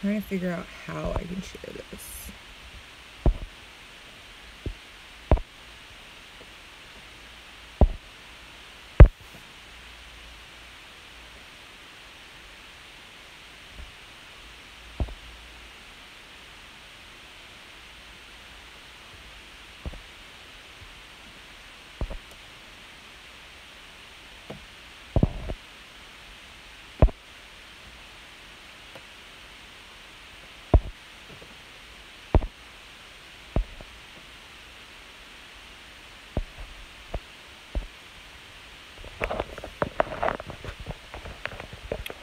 trying to figure out how I can share this.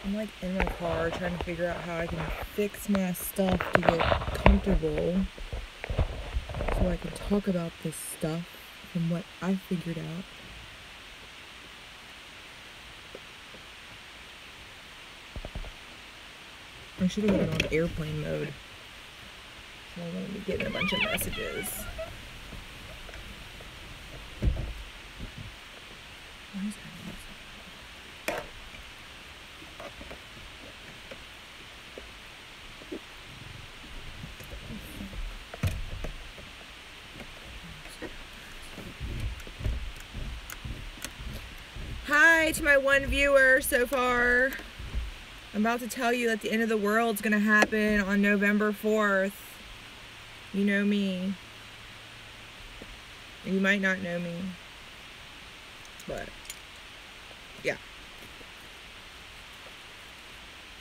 I'm like in my car trying to figure out how I can fix my stuff to get comfortable so I can talk about this stuff from what I figured out. I should have put it on airplane mode so I won't be getting a bunch of messages. Why is that? Hi to my one viewer so far. I'm about to tell you that the end of the world's gonna happen on November 4th. You know me. You might not know me. But, yeah.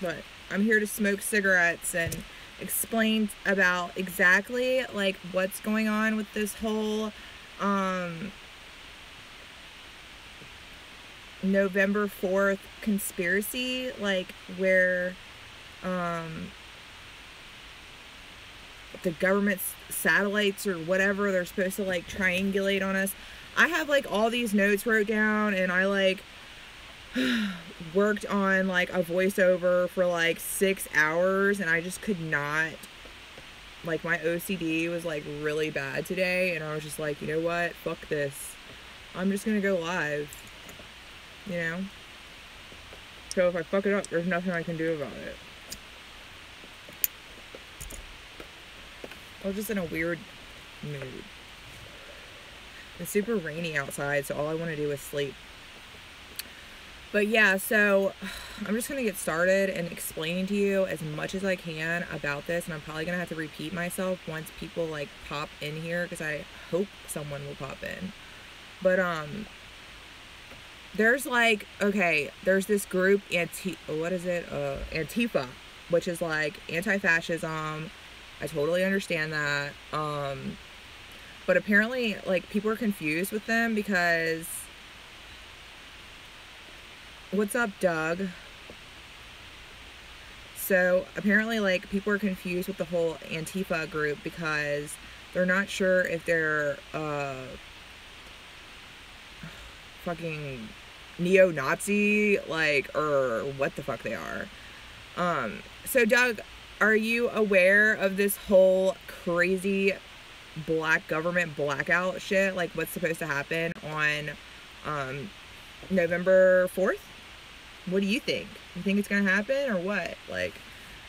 But I'm here to smoke cigarettes and explain about exactly like what's going on with this whole November 4th conspiracy, like where the government's satellites or whatever, they're supposed to like triangulate on us. I have like all these notes wrote down, and I like worked on like a voiceover for like 6 hours, and I just could not, like my OCD was like really bad today, and I was just like, you know what, fuck this, I'm just gonna go live. You know? So if I fuck it up, there's nothing I can do about it. I was just in a weird mood. It's super rainy outside, so all I want to do is sleep. But yeah, so I'm just going to get started and explain to you as much as I can about this, and I'm probably going to have to repeat myself once people like pop in here, because I hope someone will pop in. But there's like, okay, there's this group, Antifa, which is like anti-fascism. I totally understand that. But apparently, like, people are confused with them because, what's up, Doug? So apparently, like, people are confused with the whole Antifa group because they're not sure if they're fucking neo-Nazi, like, or what the fuck they are. So Doug, are you aware of this whole crazy black government blackout shit? Like, what's supposed to happen on November 4th? What do you think? You think it's gonna happen or what? Like,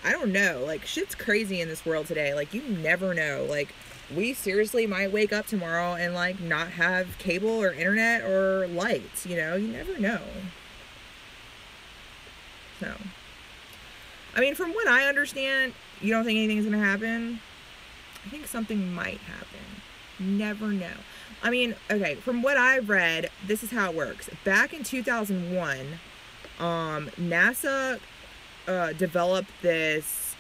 I don't know. Like, shit's crazy in this world today. Like, you never know. Like, we seriously might wake up tomorrow and like not have cable or internet or lights, you know? You never know. So, I mean, from what I understand, you don't think anything's gonna happen? I think something might happen. Never know. I mean, okay, from what I've read, this is how it works. Back in 2001, NASA developed this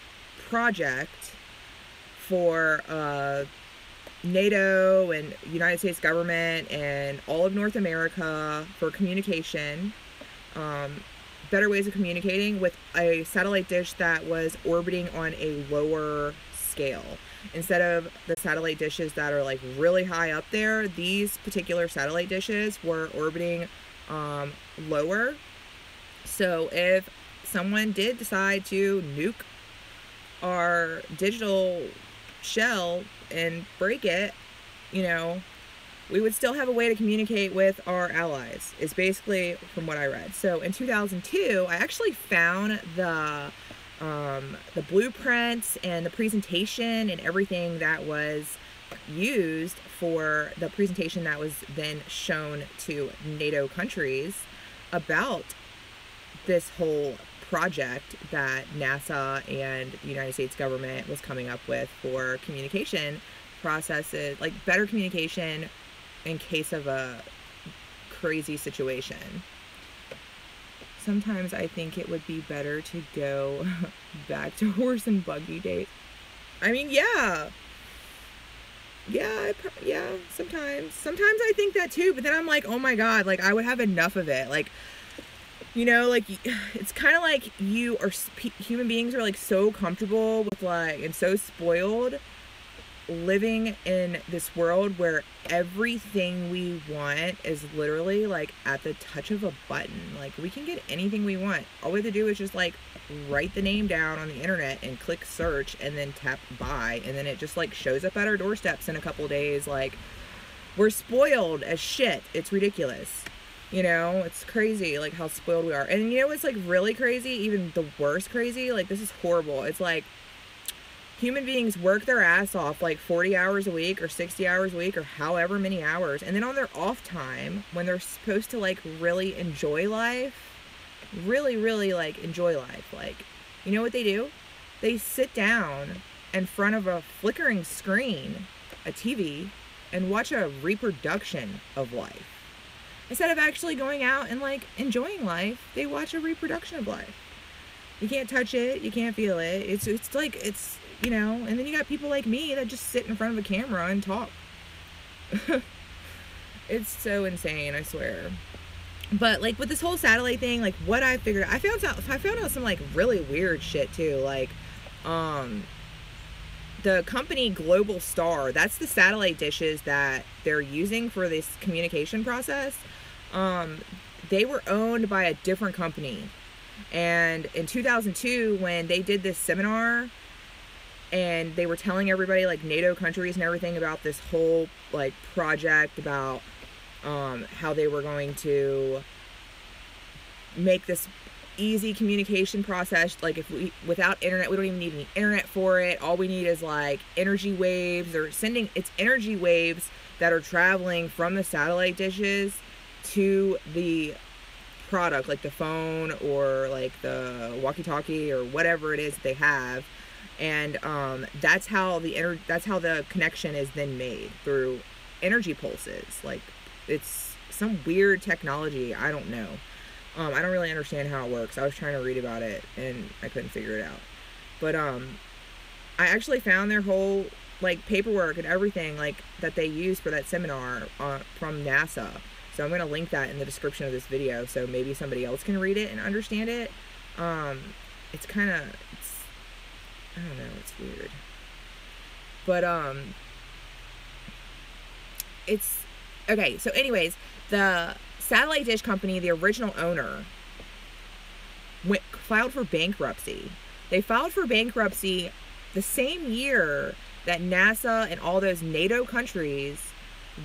project for NATO and United States government and all of North America for communication, better ways of communicating with a satellite dish that was orbiting on a lower scale. Instead of the satellite dishes that are like really high up there, these particular satellite dishes were orbiting lower. So if someone did decide to nuke our digital shell and break it, you know, we would still have a way to communicate with our allies, is basically from what I read. So in 2002, I actually found the the blueprints and the presentation and everything that was used for the presentation that was then shown to NATO countries about this whole project that NASA and the United States government was coming up with for communication processes, like better communication in case of a crazy situation. Sometimes I think it would be better to go back to horse and buggy days. I mean, yeah, sometimes I think that too, but then I'm like, oh my God, like I would have enough of it. Like, you know, like it's kind of like human beings are like so comfortable with like, and so spoiled living in this world where everything we want is literally like at the touch of a button. Like we can get anything we want. All we have to do is just like write the name down on the internet and click search and then tap buy, and then it just like shows up at our doorsteps in a couple days. Like we're spoiled as shit. It's ridiculous. You know, it's crazy like how spoiled we are. And you know what's like really crazy, even the worst crazy, like this is horrible. It's like human beings work their ass off like 40 hours a week or 60 hours a week or however many hours, and then on their off time when they're supposed to like really enjoy life, really like enjoy life, like, you know what they do? They sit down in front of a flickering screen, a TV, and watch a reproduction of life. Instead of actually going out and like enjoying life, they watch a reproduction of life. You can't touch it, you can't feel it. It's like, it's, you know, and then you got people like me that just sit in front of a camera and talk. It's so insane, I swear. But like with this whole satellite thing, like what I figured, I found out some like really weird shit too. Like, the company Global Star, that's the satellite dishes that they're using for this communication process. They were owned by a different company. And in 2002, when they did this seminar and they were telling everybody, like NATO countries and everything, about this whole like project about how they were going to make this easy communication process. Like if without internet, we don't even need any internet for it. All we need is like energy waves. They're sending, it's energy waves that are traveling from the satellite dishes to the product, like the phone or like the walkie-talkie or whatever it is they have. And that's how the connection is then made, through energy pulses. Like it's some weird technology. I don't know. I don't really understand how it works. I was trying to read about it and I couldn't figure it out. But I actually found their whole like paperwork and everything like that they used for that seminar from NASA. So I'm going to link that in the description of this video so maybe somebody else can read it and understand it. It's kind of, I don't know, it's weird. But it's okay. So anyways, the satellite dish company, the original owner, filed for bankruptcy. They filed for bankruptcy the same year that NASA and all those NATO countries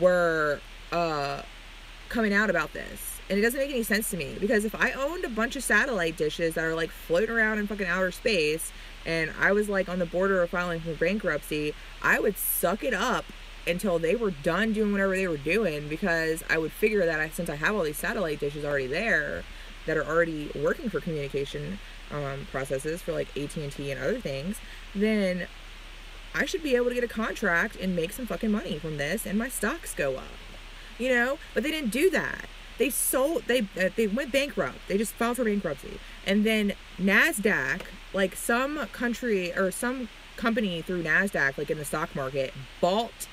were coming out about this. And it doesn't make any sense to me, because if I owned a bunch of satellite dishes that are like floating around in fucking outer space and I was like on the border of filing for bankruptcy, I would suck it up until they were done doing whatever they were doing, because I would figure that since I have all these satellite dishes already there that are already working for communication processes for like AT&T and other things, then I should be able to get a contract and make some fucking money from this and my stocks go up, you know? But they didn't do that. They went bankrupt. They just filed for bankruptcy. And then NASDAQ, like some country or some company through NASDAQ, like in the stock market, bought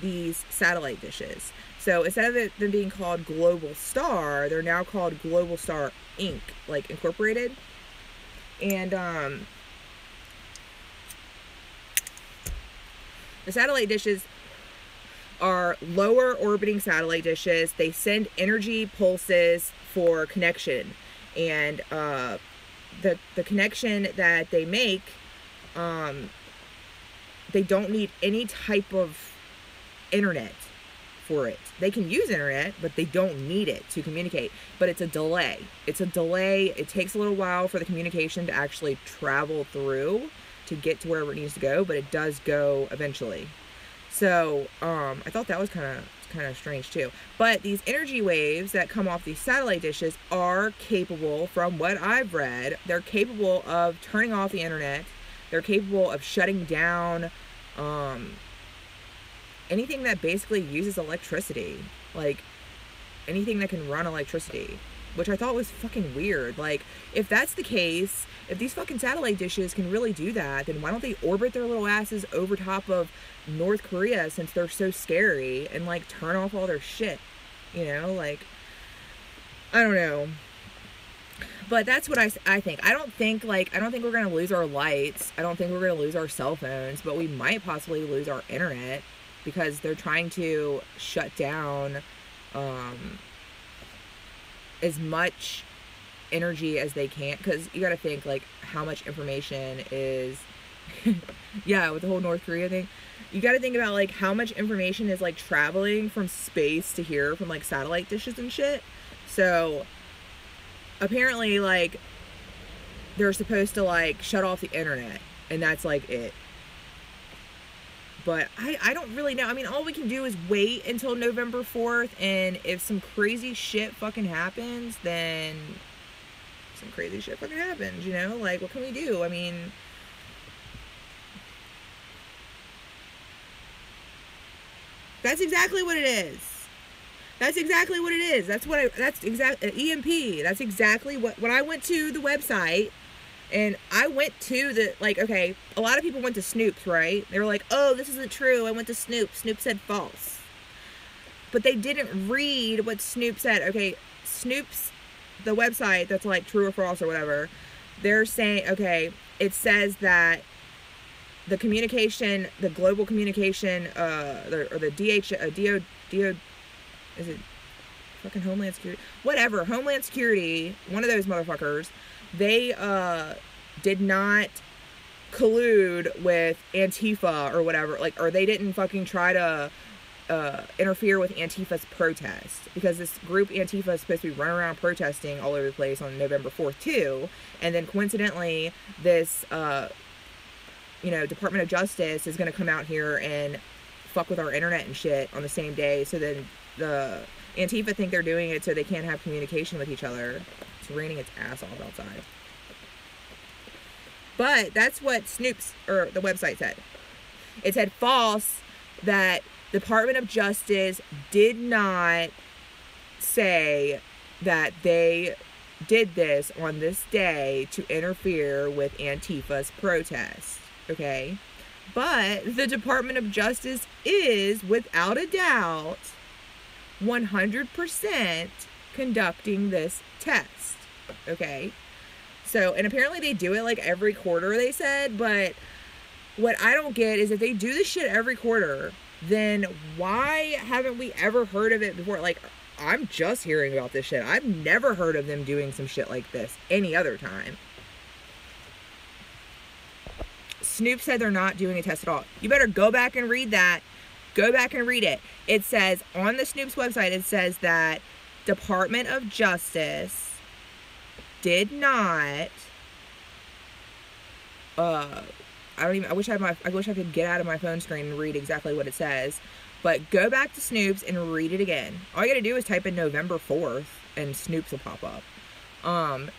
these satellite dishes. So instead of them being called Global Star, they're now called Global Star Inc., like incorporated. And the satellite dishes are lower orbiting satellite dishes. They send energy pulses for connection, and the connection that they make, they don't need any type of internet for it. They can use internet, but they don't need it to communicate. But it's a delay. It's a delay. It takes a little while for the communication to actually travel through to get to wherever it needs to go, but it does go eventually. So I thought that was kind of strange too. But these energy waves that come off these satellite dishes are capable, from what I've read, they're capable of turning off the internet. They're capable of shutting down anything that basically uses electricity, like anything that can run electricity, which I thought was fucking weird. Like, if that's the case, if these fucking satellite dishes can really do that, then why don't they orbit their little asses over top of North Korea, since they're so scary, and like turn off all their shit, you know? Like, I don't know. But that's what I think. I don't think we're going to lose our lights. I don't think we're going to lose our cell phones, but we might possibly lose our internet, because they're trying to shut down as much energy as they can. Because you got to think, like, how much information is yeah, with the whole North Korea thing, you got to think about, like, how much information is, like, traveling from space to here from, like, satellite dishes and shit. So apparently, like, they're supposed to, like, shut off the internet, and that's, like, it. But I don't really know. I mean, all we can do is wait until November 4th, and if some crazy shit fucking happens, then some crazy shit fucking happens, you know? Like, what can we do? I mean, that's exactly what it is. That's exactly what it is. That's EMP. That's exactly what, when I went to the website, and I went to the, like, okay, a lot of people went to Snoops, right? They were like, oh, this isn't true. I went to Snoops. Snoops said false. But they didn't read what Snoops said. Okay, Snoops, the website that's like true or false or whatever, they're saying, okay, it says that the communication, the global communication, or the DO, is it fucking Homeland Security? Whatever, Homeland Security, one of those motherfuckers, they did not collude with Antifa or whatever, like, or they didn't fucking try to interfere with Antifa's protest, because this group Antifa is supposed to be running around protesting all over the place on November 4th too, and then coincidentally this you know, Department of Justice is going to come out here and fuck with our internet and shit on the same day, so then the Antifa think they're doing it so they can't have communication with each other. It's raining its ass off outside. But that's what Snoops, or the website, said. It said false, that Department of Justice did not say that they did this on this day to interfere with Antifa's protest. Okay? But the Department of Justice is, without a doubt, 100% conducting this test. Okay? So, and apparently they do it like every quarter, they said, but what I don't get is if they do this shit every quarter, then why haven't we ever heard of it before? Like, I'm just hearing about this shit. I've never heard of them doing some shit like this any other time. Snoop said they're not doing a test at all. You better go back and read that. Go back and read it. It says on the Snoops website, it says that Department of Justice did not I wish I could get out of my phone screen and read exactly what it says. But go back to Snoops and read it again. All you gotta do is type in November 4th and Snoops will pop up.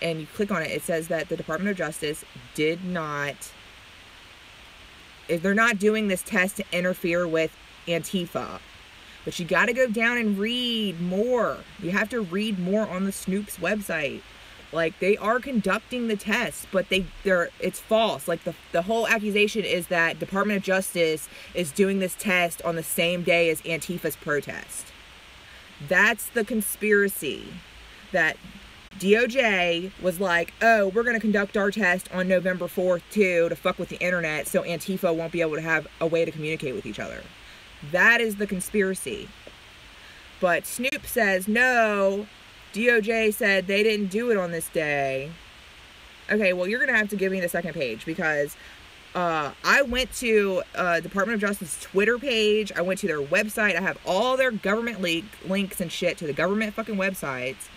And you click on it. It says that the Department of Justice did not, they're not doing this test to interfere with Antifa. But you got to go down and read more. You have to read more on the Snoops website. Like, they are conducting the test, but it's false. Like, the whole accusation is that Department of Justice is doing this test on the same day as Antifa's protest. That's the conspiracy. That DOJ was like, oh, we're going to conduct our test on November 4th too to fuck with the internet so Antifa won't be able to have a way to communicate with each other. That is the conspiracy. But Snoop says, no, DOJ said they didn't do it on this day. Okay, well, you're going to have to give me the second page, because I went to Department of Justice Twitter page. I went to their website. I have all their government links and shit to the government fucking websites.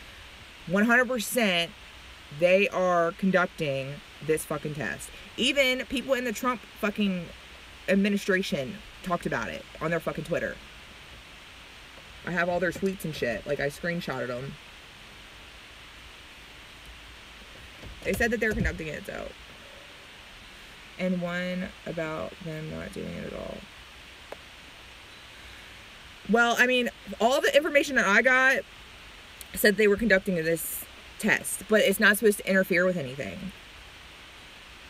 100% they are conducting this fucking test. Even people in the Trump fucking administration talked about it on their fucking Twitter. I have all their tweets and shit. Like, I screenshotted them. They said that they're conducting it, so. And one about them not doing it at all. Well, I mean, all the information that I got said they were conducting this test, but it's not supposed to interfere with anything.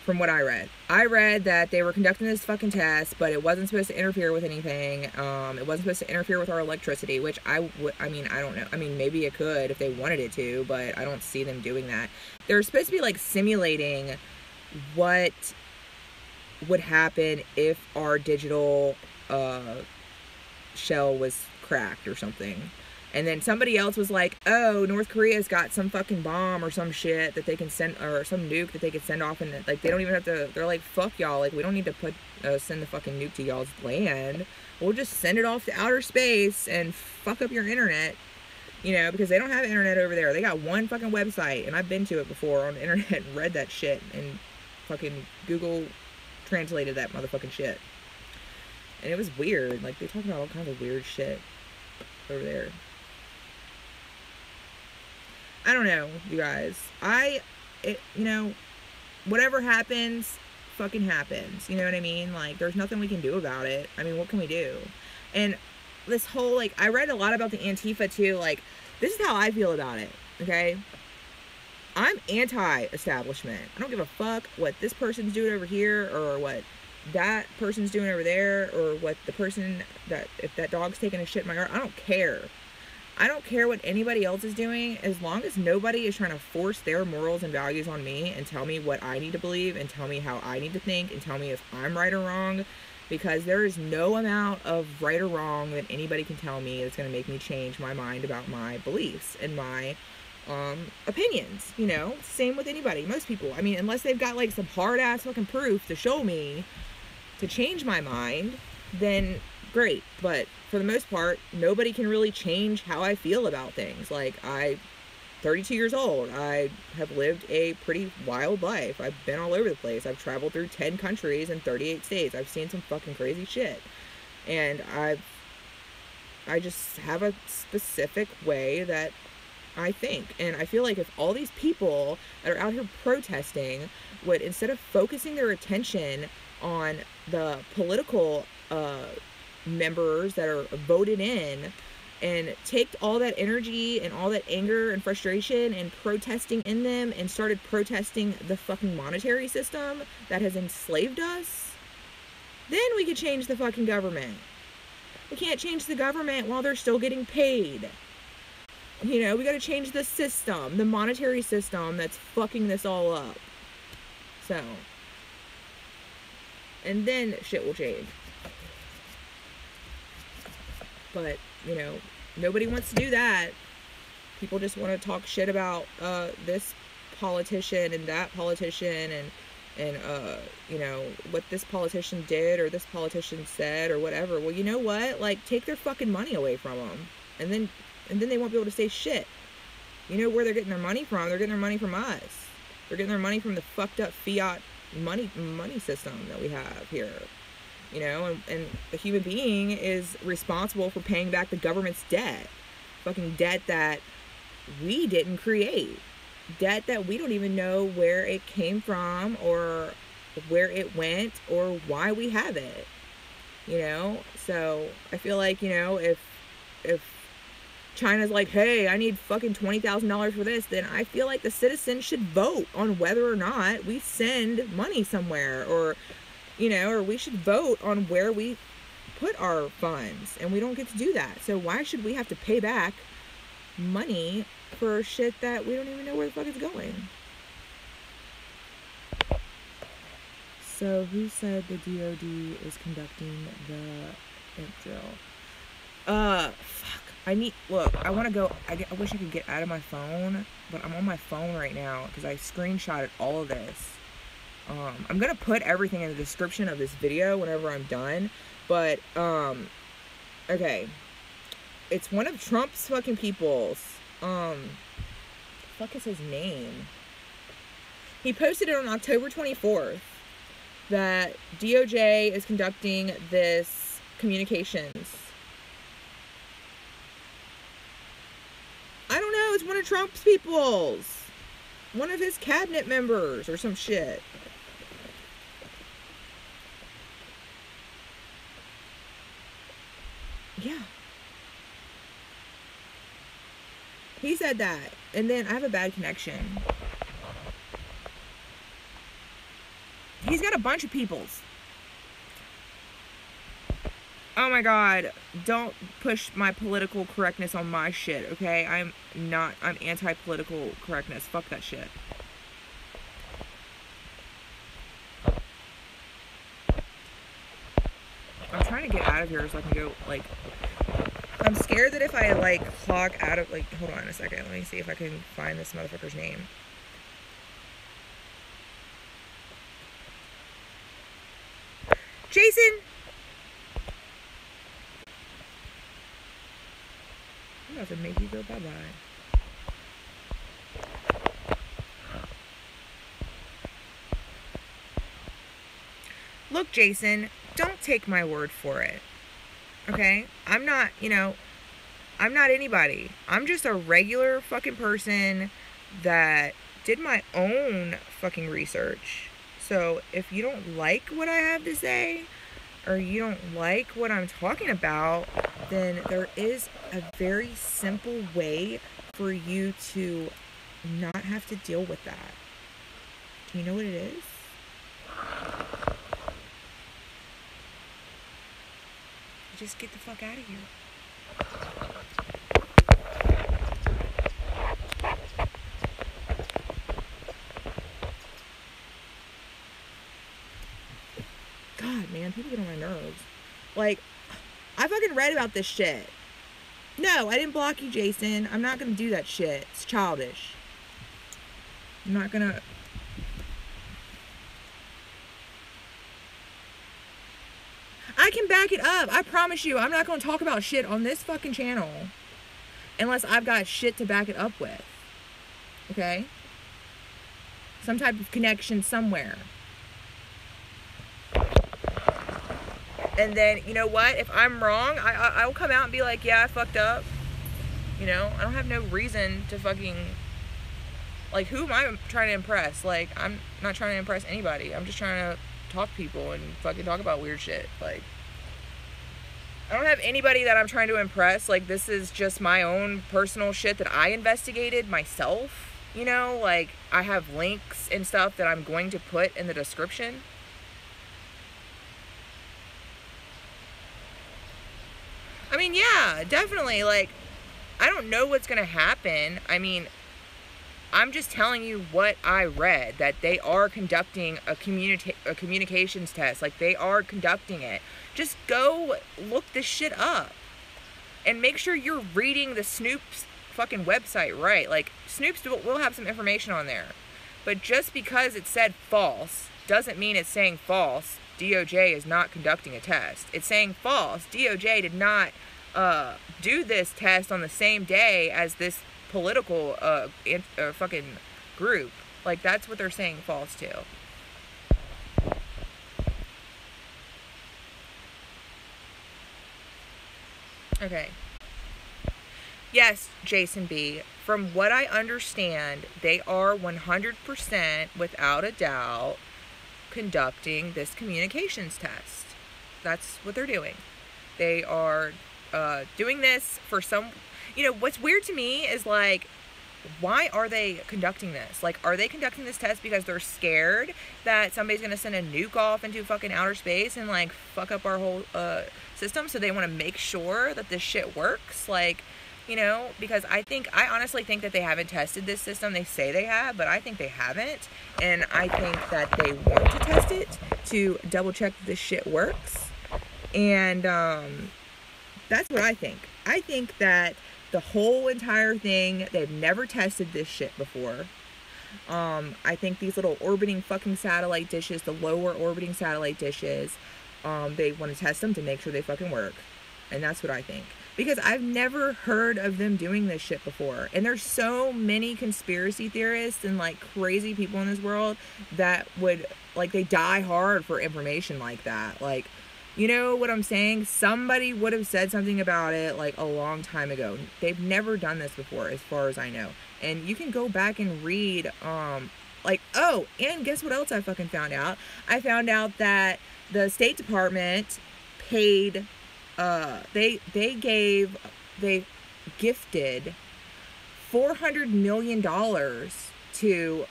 From what I read. I read that they were conducting this fucking test, but it wasn't supposed to interfere with anything. It wasn't supposed to interfere with our electricity, which I mean, I don't know. I mean, maybe it could if they wanted it to, but I don't see them doing that. They're supposed to be, like, simulating what would happen if our digital shell was cracked or something. And then somebody else was like, oh, North Korea's got some fucking bomb or some shit that they can send, or some nuke that they could send off, and like, they don't even have to, they're like, fuck y'all, like, we don't need to send the fucking nuke to y'all's land. We'll just send it off to outer space and fuck up your internet, you know, because they don't have internet over there. They got one fucking website, and I've been to it before on the internet and read that shit, and fucking Google translated that motherfucking shit. And it was weird. Like, they talk about all kinds of weird shit over there. I don't know, you guys. You know, whatever happens, fucking happens. You know what I mean? Like, there's nothing we can do about it. I mean, what can we do? And this whole, like, I read a lot about the Antifa, too. Like, this is how I feel about it, okay? I'm anti-establishment. I don't give a fuck what this person's doing over here, or what that person's doing over there, or what the person that, if that dog's taking a shit in my yard, I don't care. I don't care what anybody else is doing, as long as nobody is trying to force their morals and values on me and tell me what I need to believe and tell me how I need to think and tell me if I'm right or wrong, because there is no amount of right or wrong that anybody can tell me that's going to make me change my mind about my beliefs and my opinions, you know? Same with anybody, most people. I mean, unless they've got, like, some hard-ass fucking proof to show me to change my mind, then great. But for the most part, nobody can really change how I feel about things. Like, I'm 32 years old. I have lived a pretty wild life. I've been all over the place. I've traveled through 10 countries and 38 states. I've seen some fucking crazy shit. And I just have a specific way that I think. And I feel like if all these people that are out here protesting would, instead of focusing their attention on the political members that are voted in, and take all that energy and all that anger and frustration and protesting in them and started protesting the fucking monetary system that has enslaved us, then we could change the fucking government. We can't change the government while they're still getting paid. You know, we gotta change the system, the monetary system that's fucking this all up. So, and then shit will change. But, you know, nobody wants to do that. People just want to talk shit about this politician and that politician and you know, what this politician did or this politician said or whatever. Well, you know what? Like, take their fucking money away from them. And then they won't be able to say shit. You know where they're getting their money from? They're getting their money from us. They're getting their money from the fucked up fiat money system that we have here. You know, and the human being is responsible for paying back the government's debt. Fucking debt that we didn't create. Debt that we don't even know where it came from or where it went or why we have it. You know? So, I feel like, you know, if China's like, hey, I need fucking $20,000 for this, then I feel like the citizens should vote on whether or not we send money somewhere, or, you know, or we should vote on where we put our funds, and we don't get to do that. So why should we have to pay back money for shit that we don't even know where the fuck it's going? So who said the DOD is conducting the imp drill? Fuck. Look, I want to go, I wish I could get out of my phone, but I'm on my phone right now, because I screenshotted all of this. I'm gonna put everything in the description of this video whenever I'm done, but, okay. It's one of Trump's fucking peoples. The fuck is his name? He posted it on October 24th that DOJ is conducting this communications. I don't know, it's one of Trump's peoples. One of his cabinet members or some shit. Yeah. He said that. And then I have a bad connection. He's got a bunch of peoples. Oh my god. Don't push my political correctness on my shit, okay? I'm anti-political correctness. Fuck that shit. I'm trying to get out of here so I can go, like... I'm scared that if I, like, clog out of... Like, hold on a second. Let me see if I can find this motherfucker's name. Jason! I'm about to make you go bye-bye. Look, Jason, don't take my word for it. Okay? I'm not, you know, I'm not anybody. I'm just a regular fucking person that did my own fucking research. So if you don't like what I have to say, or you don't like what I'm talking about, then there is a very simple way for you to not have to deal with that. Do you know what it is? Just get the fuck out of here. God, man, people get on my nerves. Like, I fucking read about this shit. No, I didn't block you, Jason. I'm not gonna do that shit. It's childish. I'm not gonna... I can back it up. I promise you, I'm not going to talk about shit on this fucking channel unless I've got shit to back it up with. Okay? Some type of connection somewhere. And then, you know what? If I'm wrong, I'll come out and be like, yeah, I fucked up. You know? I don't have no reason to fucking... Like, who am I trying to impress? Like, I'm not trying to impress anybody. I'm just trying to talk to people and fucking talk about weird shit. Like, I don't have anybody that I'm trying to impress. Like, this is just my own personal shit that I investigated myself, you know? Like, I have links and stuff that I'm going to put in the description. I mean, yeah, definitely. Like, I don't know what's gonna happen. I mean, I'm just telling you what I read, that they are conducting a communications test. Like, they are conducting it. Just go look this shit up. And make sure you're reading the Snoops fucking website right. Like, Snoops will have some information on there. But just because it said false doesn't mean it's saying false. DOJ is not conducting a test. It's saying false. DOJ did not do this test on the same day as this political fucking group. Like, that's what they're saying false to. Okay. Yes, Jason B. From what I understand, they are 100% without a doubt conducting this communications test. That's what they're doing. They are doing this for some... You know, what's weird to me is, like, why are they conducting this? Like, are they conducting this test because they're scared that somebody's going to send a nuke off into fucking outer space and, like, fuck up our whole system? So they want to make sure that this shit works? Like, you know, because I honestly think that they haven't tested this system. They say they have, but I think they haven't. And I think that they want to test it to double check that this shit works. And that's what I think. I think that the whole entire thing, they've never tested this shit before. I think these little orbiting fucking satellite dishes, the lower orbiting satellite dishes, they want to test them to make sure they fucking work. And that's what I think. Because I've never heard of them doing this shit before. And there's so many conspiracy theorists and like crazy people in this world that would, like, they die hard for information like that. Like, you know what I'm saying? Somebody would have said something about it like a long time ago. They've never done this before, as far as I know. And you can go back and read, like, oh, and guess what else I fucking found out? I found out that the State Department paid, they gifted $400 million to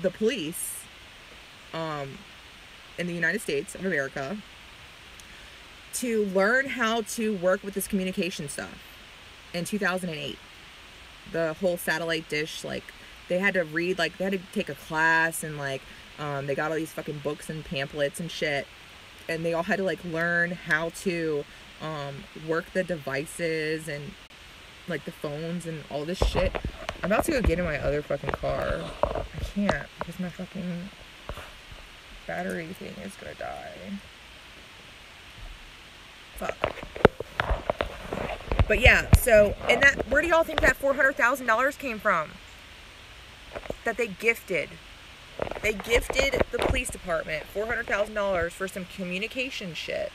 the police, in the United States of America, to learn how to work with this communication stuff in 2008. The whole satellite dish, like, they had to read, like, they had to take a class, and, like, they got all these fucking books and pamphlets and shit, and they all had to, like, learn how to, work the devices and, like, the phones and all this shit. I'm about to go get in my other fucking car. I can't, because my fucking battery thing is gonna die. Fuck. But yeah, so, and that, where do y'all think that $400,000 came from? That they gifted. They gifted the police department $400,000 for some communication shit.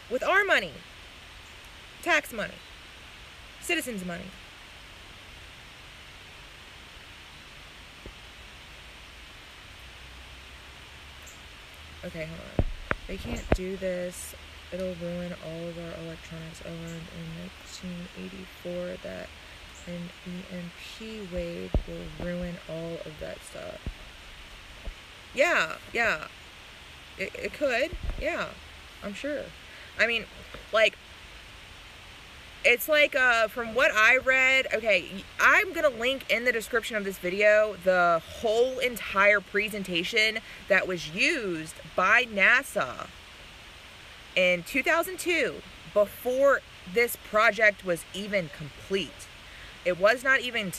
With our money. Tax money. Citizens' money. Okay, hold on. They can't do this. It'll ruin all of our electronics. I learned in 1984 that an EMP wave will ruin all of that stuff. Yeah. It could. Yeah, I'm sure. I mean, like, it's like, from what I read, okay, I'm gonna link in the description of this video the whole entire presentation that was used by NASA in 2002, before this project was even complete. It was not even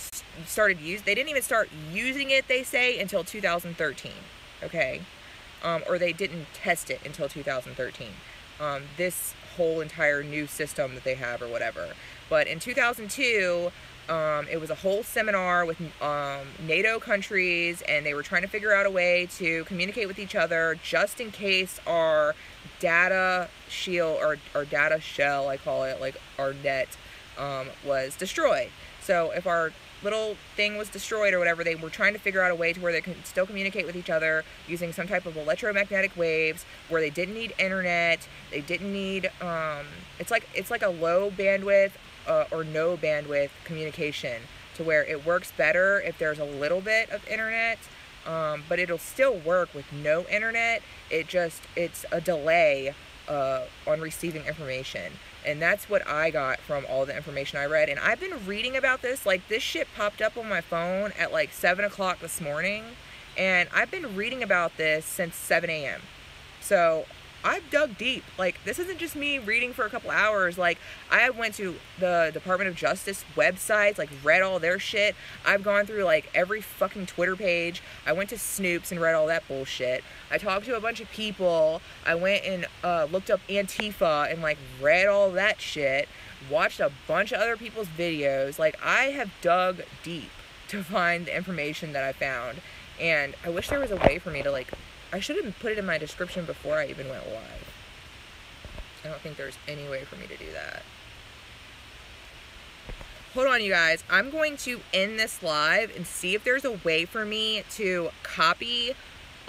started they didn't even start using it, they say, until 2013, okay? Or they didn't test it until 2013. This whole entire new system that they have or whatever. But in 2002, it was a whole seminar with NATO countries, and they were trying to figure out a way to communicate with each other just in case our data shield, or our data shell, I call it, like our net, was destroyed. So if our little thing was destroyed or whatever, they were trying to figure out a way to where they could still communicate with each other using some type of electromagnetic waves, where they didn't need internet, they didn't need, it's like a low bandwidth or no bandwidth communication, to where it works better if there's a little bit of internet, but it'll still work with no internet. It's a delay on receiving information. And that's what I got from all the information I read. And I've been reading about this. Like, this shit popped up on my phone at like 7 o'clock this morning. And I've been reading about this since 7 a.m. So I've dug deep. Like, this isn't just me reading for a couple hours. Like, I went to the Department of Justice websites, like, read all their shit. I've gone through, like, every fucking Twitter page. I went to Snoops and read all that bullshit. I talked to a bunch of people. I went and looked up Antifa and, like, read all that shit. Watched a bunch of other people's videos. Like, I have dug deep to find the information that I found. And I wish there was a way for me to, like, I should have put it in my description before I even went live. I don't think there's any way for me to do that. Hold on, you guys. I'm going to end this live and see if there's a way for me to copy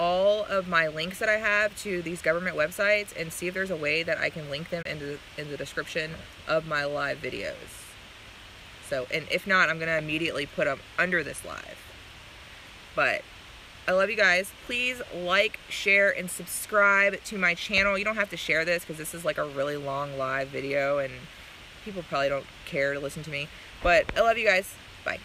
all of my links that I have to these government websites, and see if there's a way that I can link them in the description of my live videos. So, and if not, I'm going to immediately put them under this live. But I love you guys. Please like, share, and subscribe to my channel. You don't have to share this because this is like a really long live video and people probably don't care to listen to me. But I love you guys. Bye.